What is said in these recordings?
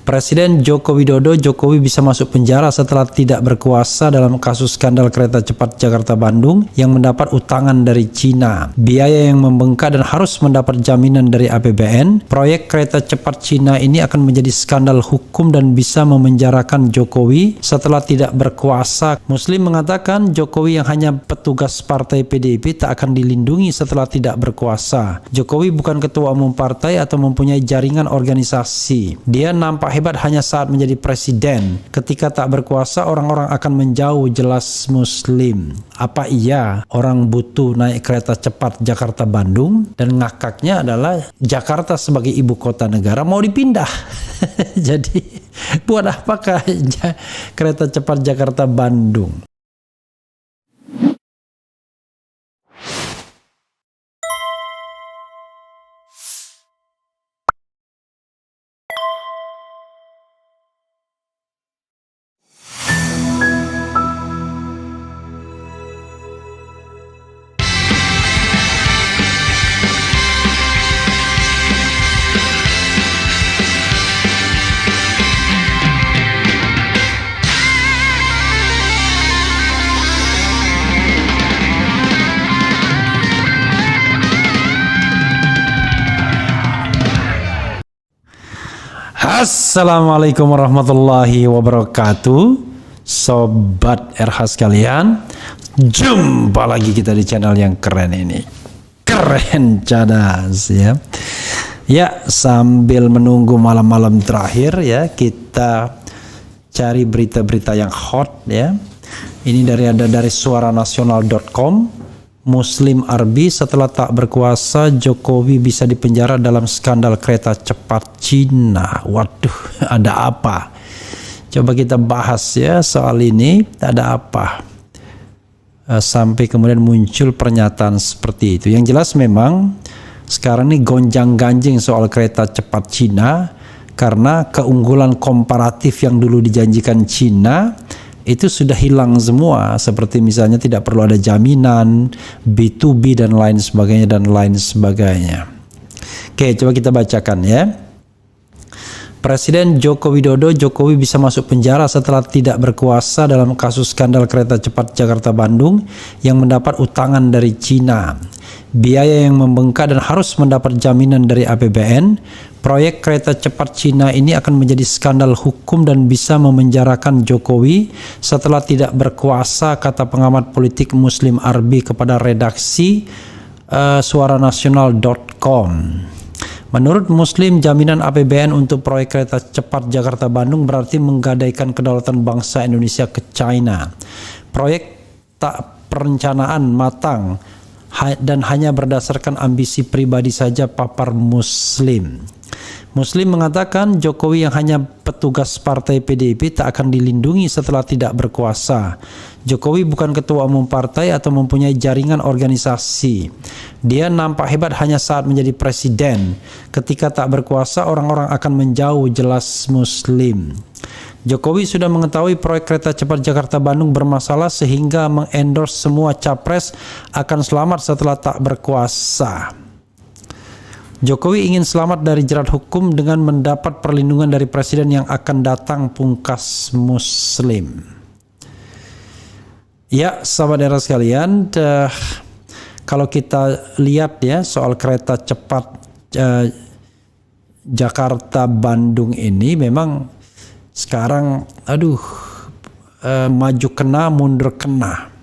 Presiden Joko Widodo, Jokowi bisa masuk penjara setelah tidak berkuasa dalam kasus skandal kereta cepat Jakarta-Bandung yang mendapat utangan dari Cina. Biaya yang membengkak dan harus mendapat jaminan dari APBN. Proyek kereta cepat Cina ini akan menjadi skandal hukum dan bisa memenjarakan Jokowi setelah tidak berkuasa. Muslim mengatakan Jokowi yang hanya petugas partai PDIP tak akan dilindungi setelah tidak berkuasa. Jokowi bukan ketua umum partai atau mempunyai jaringan organisasi. Dia nampak hebat hanya saat menjadi presiden. Ketika tak berkuasa, orang-orang akan menjauh, jelas Muslim. Apa iya orang butuh naik kereta cepat Jakarta-Bandung? Dan ngakaknya adalah Jakarta sebagai ibu kota negara mau dipindah. Jadi buat apakah kereta cepat Jakarta-Bandung? Assalamualaikum warahmatullahi wabarakatuh, Sobat RH sekalian. Jumpa lagi kita di channel yang keren ini. Keren cadas ya. Ya, sambil menunggu malam-malam terakhir ya, kita cari berita-berita yang hot ya. Ini dari suaranasional.com. Muslim Arbi, setelah tak berkuasa Jokowi bisa dipenjara dalam skandal kereta cepat Cina. Waduh, ada apa? Coba kita bahas ya soal ini, ada apa? Sampai kemudian muncul pernyataan seperti itu. Yang jelas memang sekarang ini gonjang-ganjing soal kereta cepat Cina karena keunggulan komparatif yang dulu dijanjikan Cina itu sudah hilang semua, seperti misalnya tidak perlu ada jaminan, B2B dan lain sebagainya. Oke, coba kita bacakan ya. Presiden Joko Widodo, Jokowi bisa masuk penjara setelah tidak berkuasa dalam kasus skandal kereta cepat Jakarta-Bandung yang mendapat utangan dari Cina. Biaya yang membengkak dan harus mendapat jaminan dari APBN. Proyek kereta cepat Cina ini akan menjadi skandal hukum dan bisa memenjarakan Jokowi setelah tidak berkuasa, kata pengamat politik Muslim Arbi kepada redaksi suaranasional.com. Menurut Muslim, jaminan APBN untuk proyek kereta cepat Jakarta-Bandung berarti menggadaikan kedaulatan bangsa Indonesia ke China. Proyek tak perencanaan matang dan hanya berdasarkan ambisi pribadi saja, papar Muslim. Muslim mengatakan Jokowi yang hanya petugas partai PDIP tak akan dilindungi setelah tidak berkuasa. Jokowi bukan ketua umum partai atau mempunyai jaringan organisasi. Dia nampak hebat hanya saat menjadi presiden. Ketika tak berkuasa, orang-orang akan menjauh, jelas Muslim. Jokowi sudah mengetahui proyek kereta cepat Jakarta-Bandung bermasalah sehingga mengendorse semua capres akan selamat setelah tak berkuasa. Jokowi ingin selamat dari jerat hukum dengan mendapat perlindungan dari presiden yang akan datang, pungkas Muslim. Ya, sahabat era sekalian, kalau kita lihat ya soal kereta cepat Jakarta-Bandung ini memang sekarang maju kena mundur kena.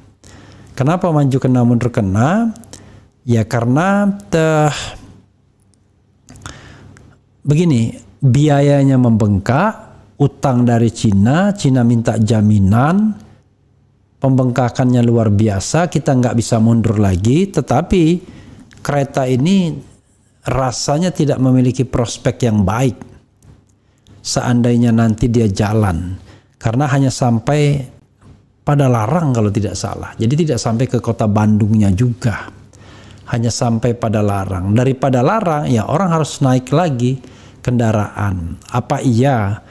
Kenapa maju kena mundur kena? Ya karena begini, biayanya membengkak, utang dari Cina minta jaminan, pembengkakannya luar biasa, kita nggak bisa mundur lagi, tetapi kereta ini rasanya tidak memiliki prospek yang baik seandainya nanti dia jalan, karena hanya sampai pada Larang kalau tidak salah, jadi tidak sampai ke kota Bandungnya juga, hanya sampai pada Larang. Daripada Larang ya orang harus naik lagi kendaraan. Apa iya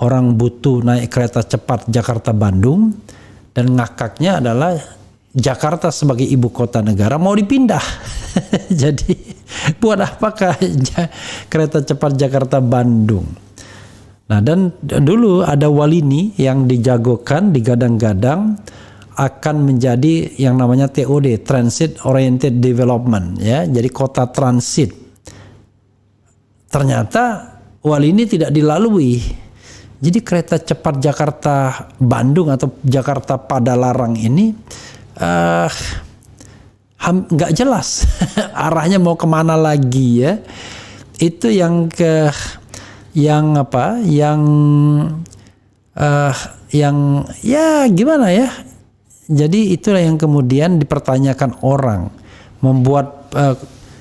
orang butuh naik kereta cepat Jakarta-Bandung? Dan ngakaknya adalah Jakarta sebagai ibu kota negara mau dipindah. Jadi buat apakah kereta cepat Jakarta-Bandung? Nah, dan dulu ada Walini yang dijagokan, digadang-gadang akan menjadi yang namanya TOD, Transit Oriented Development, ya. Jadi kota transit. Ternyata Walini tidak dilalui. Jadi kereta cepat Jakarta Bandung atau Jakarta Padalarang ini nggak jelas arahnya mau kemana lagi, ya. Itu yang ya gimana ya. Jadi itulah yang kemudian dipertanyakan orang, membuat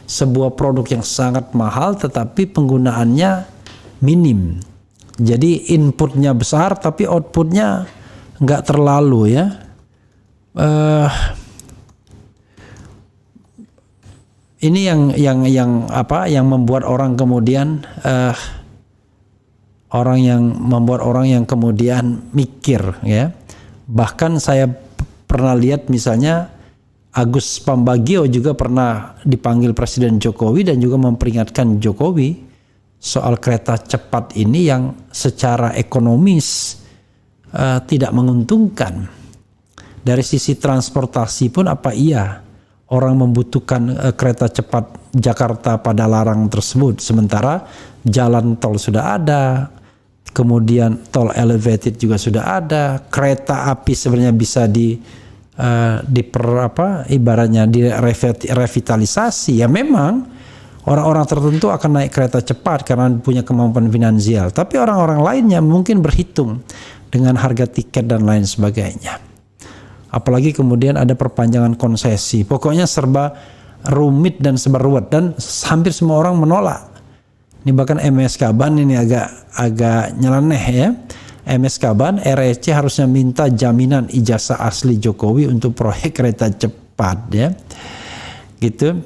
sebuah produk yang sangat mahal tetapi penggunaannya minim. Jadi inputnya besar tapi outputnya nggak terlalu, ya. Ini yang membuat orang kemudian membuat orang yang kemudian mikir, ya. Bahkan saya pernah lihat misalnya Agus Pambagio juga pernah dipanggil Presiden Jokowi dan juga memperingatkan Jokowi soal kereta cepat ini yang secara ekonomis tidak menguntungkan. Dari sisi transportasi pun apa iya orang membutuhkan kereta cepat Jakarta Padalarang tersebut, sementara jalan tol sudah ada, kemudian tol elevated juga sudah ada, kereta api sebenarnya bisa ibaratnya direvitalisasi. Ya memang orang-orang tertentu akan naik kereta cepat karena punya kemampuan finansial, tapi orang-orang lainnya mungkin berhitung dengan harga tiket dan lain sebagainya. Apalagi kemudian ada perpanjangan konsesi. Pokoknya serba rumit dan serba ruwet dan hampir semua orang menolak. Ini bahkan MSK Ban ini agak nyeleneh, ya. MSK Ban, RRC harusnya minta jaminan ijazah asli Jokowi untuk proyek kereta cepat, ya. Gitu.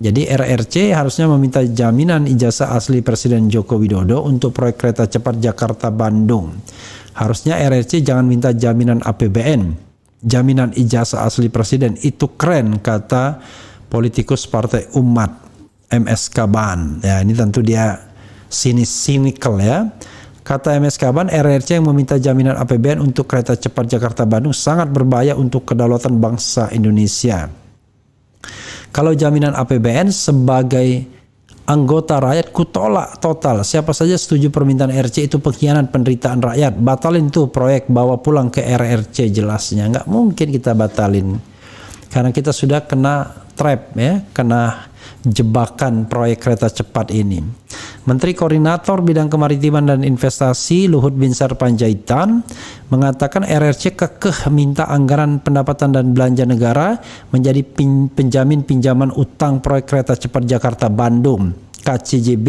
Jadi RRC harusnya meminta jaminan ijazah asli Presiden Joko Widodo untuk proyek kereta cepat Jakarta Bandung. Harusnya RRC jangan minta jaminan APBN. Jaminan ijazah asli presiden itu keren, kata politikus Partai Umat MSK Ban. Ya, ini tentu dia cynical, ya. Kata MSK Ban, RRC yang meminta jaminan APBN untuk kereta cepat Jakarta Bandung sangat berbahaya untuk kedaulatan bangsa Indonesia. Kalau jaminan APBN sebagai anggota rakyat kutolak total. Siapa saja setuju permintaan RRC itu pengkhianat penderitaan rakyat. Batalin tuh proyek, bawa pulang ke RRC jelasnya. Nggak mungkin kita batalin. Karena kita sudah kena trap, ya, kena jebakan proyek kereta cepat ini. Menteri Koordinator Bidang Kemaritiman dan Investasi Luhut Binsar Panjaitan mengatakan RRC kekeh minta anggaran pendapatan dan belanja negara menjadi penjamin pinjaman utang proyek kereta cepat Jakarta Bandung KCJB.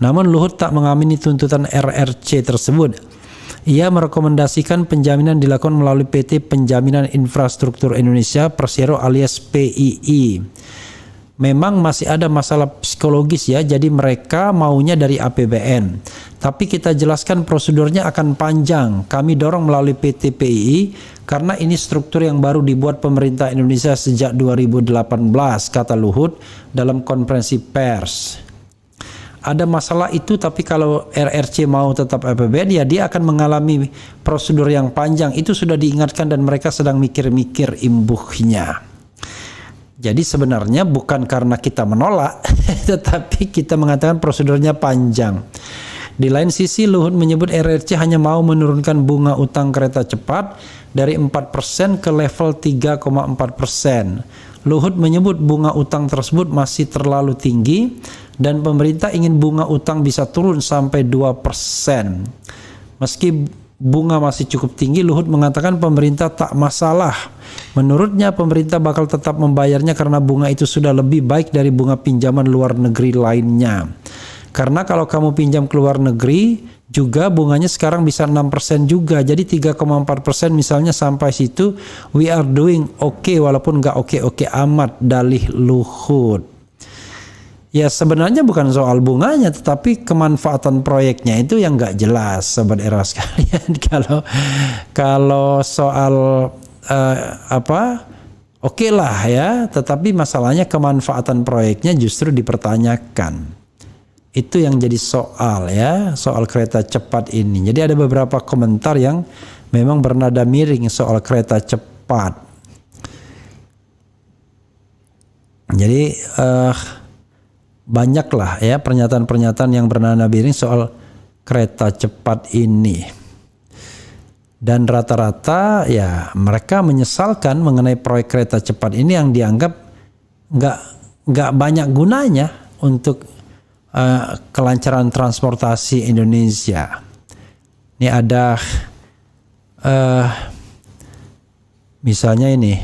Namun Luhut tak mengamini tuntutan RRC tersebut. Ia merekomendasikan penjaminan dilakukan melalui PT Penjaminan Infrastruktur Indonesia Persero alias PII. Memang masih ada masalah psikologis, ya, jadi mereka maunya dari APBN. Tapi kita jelaskan prosedurnya akan panjang. Kami dorong melalui PT PII karena ini struktur yang baru dibuat pemerintah Indonesia sejak 2018, kata Luhut dalam konferensi pers. Ada masalah itu, tapi kalau RRC mau tetap APBN, ya dia akan mengalami prosedur yang panjang. Itu sudah diingatkan dan mereka sedang mikir-mikir imbuhnya. Jadi sebenarnya bukan karena kita menolak, tetapi kita mengatakan prosedurnya panjang. Di lain sisi, Luhut menyebut RRC hanya mau menurunkan bunga utang kereta cepat dari 4% ke level 3,4%. Luhut menyebut bunga utang tersebut masih terlalu tinggi dan pemerintah ingin bunga utang bisa turun sampai 2%. Meski bunga masih cukup tinggi, Luhut mengatakan pemerintah tak masalah. Menurutnya pemerintah bakal tetap membayarnya karena bunga itu sudah lebih baik dari bunga pinjaman luar negeri lainnya. Karena kalau kamu pinjam ke luar negeri juga bunganya sekarang bisa 6% juga. Jadi 3,4% misalnya sampai situ we are doing okay walaupun nggak oke-oke amat, dalih Luhut. Ya sebenarnya bukan soal bunganya tetapi kemanfaatan proyeknya itu yang nggak jelas, sobat era sekalian. Kalau soal oke lah, ya, tetapi masalahnya kemanfaatan proyeknya justru dipertanyakan. Itu yang jadi soal ya, soal kereta cepat ini. Jadi ada beberapa komentar yang memang bernada miring soal kereta cepat. Jadi banyaklah ya pernyataan-pernyataan yang bernada miring soal kereta cepat ini. Dan rata-rata ya mereka menyesalkan mengenai proyek kereta cepat ini yang dianggap nggak banyak gunanya untuk kelancaran transportasi Indonesia. Ini ada misalnya ini,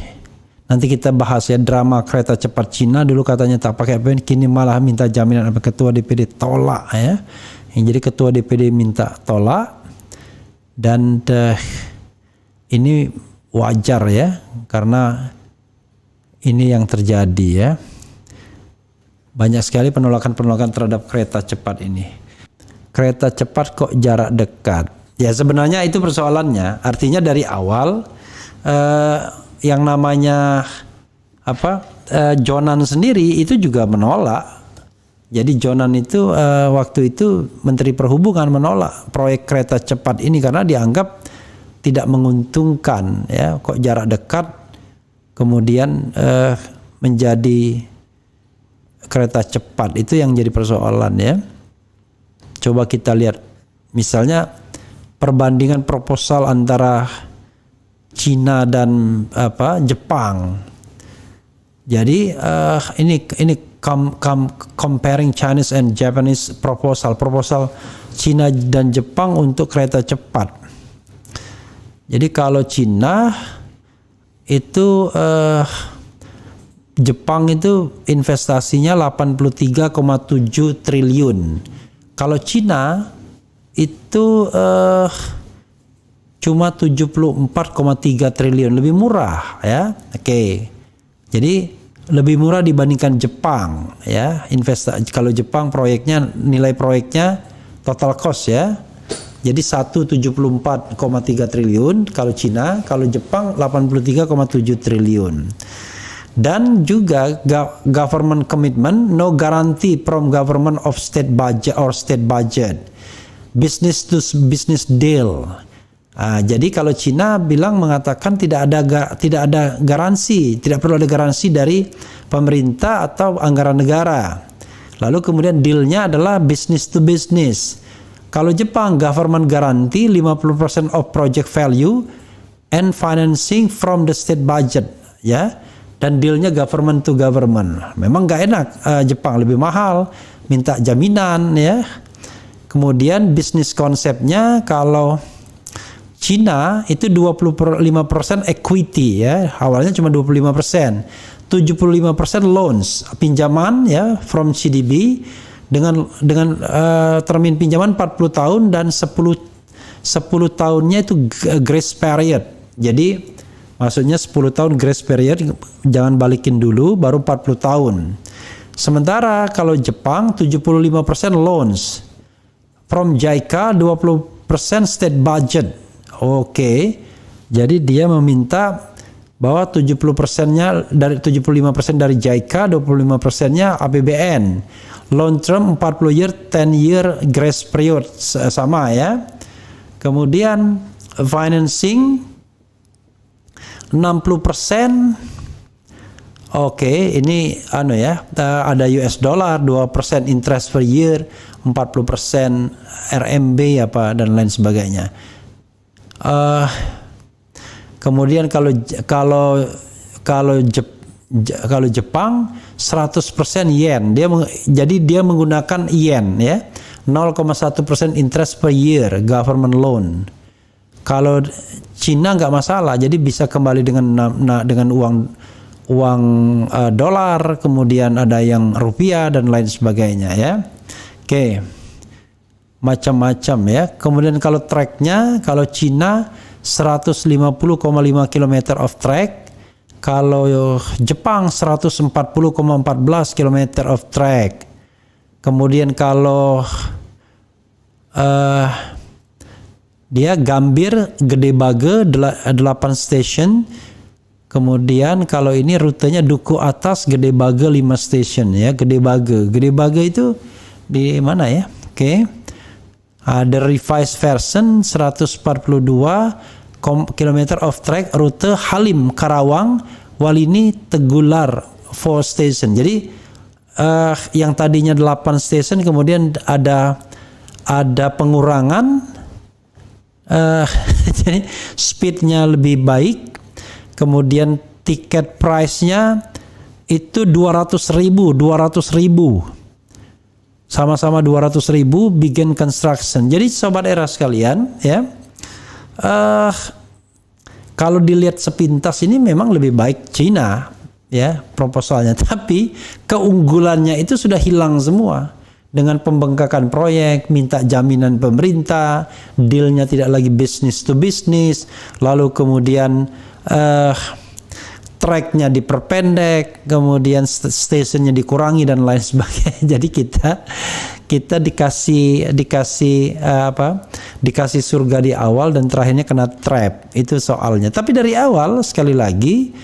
nanti kita bahas ya, drama kereta cepat Cina dulu katanya tak pakai APBN, kini malah minta jaminan apa, ketua DPD tolak ya. Jadi ketua DPD minta tolak, dan ini wajar ya, karena ini yang terjadi ya. Banyak sekali penolakan-penolakan terhadap kereta cepat ini. Kereta cepat kok jarak dekat? Ya sebenarnya itu persoalannya. Artinya dari awal yang namanya Jonan sendiri itu juga menolak. Jadi Jonan itu waktu itu Menteri Perhubungan menolak proyek kereta cepat ini karena dianggap tidak menguntungkan ya. Kok jarak dekat kemudian menjadi kereta cepat, itu yang jadi persoalan ya. Coba kita lihat misalnya perbandingan proposal antara Cina dan Jepang. Jadi ini comparing Chinese and Japanese proposal Cina dan Jepang untuk kereta cepat. Jadi kalau Cina itu Jepang itu investasinya 83,7 triliun. Kalau Cina itu cuma 74,3 triliun, lebih murah ya. Oke. Jadi lebih murah dibandingkan Jepang ya. Kalau Jepang proyeknya, nilai proyeknya total cost ya. Jadi 174,3 triliun kalau Cina, kalau Jepang 83,7 triliun. Dan juga government commitment, no guarantee from government of state budget or state budget, business to business deal. Jadi kalau Cina mengatakan tidak ada garansi, tidak perlu ada garansi dari pemerintah atau anggaran negara. Lalu kemudian dealnya adalah business to business. Kalau Jepang, government guarantee 50% of project value and financing from the state budget ya. Dan dealnya government to government. Memang nggak enak, Jepang lebih mahal, minta jaminan ya. Kemudian bisnis konsepnya kalau Cina itu 25% equity ya, awalnya cuma 25%, 75% loans, pinjaman ya from CDB dengan termin pinjaman 40 tahun dan 10 tahunnya itu grace period. Jadi maksudnya 10 tahun grace period, jangan balikin dulu, baru 40 tahun. Sementara kalau Jepang 75% loans from JICA, 20% state budget. Oke. Jadi dia meminta bahwa 70%-nya dari 75% dari JICA, 25%-nya APBN. Long term 40 year, 10 year grace period sama ya. Kemudian financing 60%. Oke, ini ada US dollar 2% interest per year, 40% RMB dan lain sebagainya. Kemudian kalau Jepang 100% yen. Jadi dia menggunakan yen ya. 0,1% interest per year government loan. Kalau Cina nggak masalah, jadi bisa kembali dengan uang dolar, kemudian ada yang rupiah dan lain sebagainya ya. Oke, macam-macam ya. Kemudian kalau tracknya, kalau Cina 150,5 km of track, kalau Jepang 140,14 km of track. Kemudian kalau dia Gambir Gede Bage 8 station. Kemudian kalau ini rutenya Duku Atas Gede Bage 5 station ya. Gede Bage itu di mana ya? Oke. Ada revised version 142 km of track rute Halim Karawang Walini Tegular 4 station. Jadi yang tadinya 8 station kemudian ada pengurangan, jadi speednya lebih baik, kemudian tiket price-nya itu 200.000, sama-sama 200.000, begin construction. Jadi sobat era sekalian ya, kalau dilihat sepintas ini memang lebih baik Cina ya proposalnya, tapi keunggulannya itu sudah hilang semua dengan pembengkakan proyek, minta jaminan pemerintah, dealnya tidak lagi business to business, lalu kemudian tracknya diperpendek, kemudian stationnya dikurangi dan lain sebagainya. Jadi kita dikasih surga di awal dan terakhirnya kena trap, itu soalnya. Tapi dari awal sekali lagi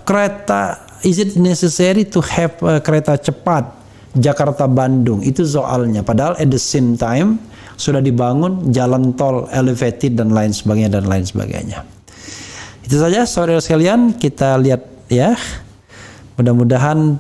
kereta, is it necessary to have kereta cepat Jakarta Bandung, itu soalnya. Padahal at the same time sudah dibangun jalan tol elevated dan lain sebagainya. Itu saja saudara sekalian, kita lihat ya. Mudah-mudahan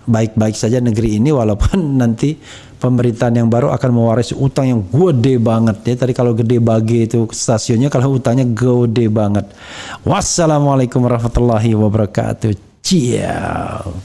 baik-baik saja negeri ini, walaupun nanti pemerintahan yang baru akan mewarisi utang yang gede banget ya. Tadi kalau gede bagi itu stasiunnya, kalau utangnya gede banget. Wassalamualaikum warahmatullahi wabarakatuh. Ciao.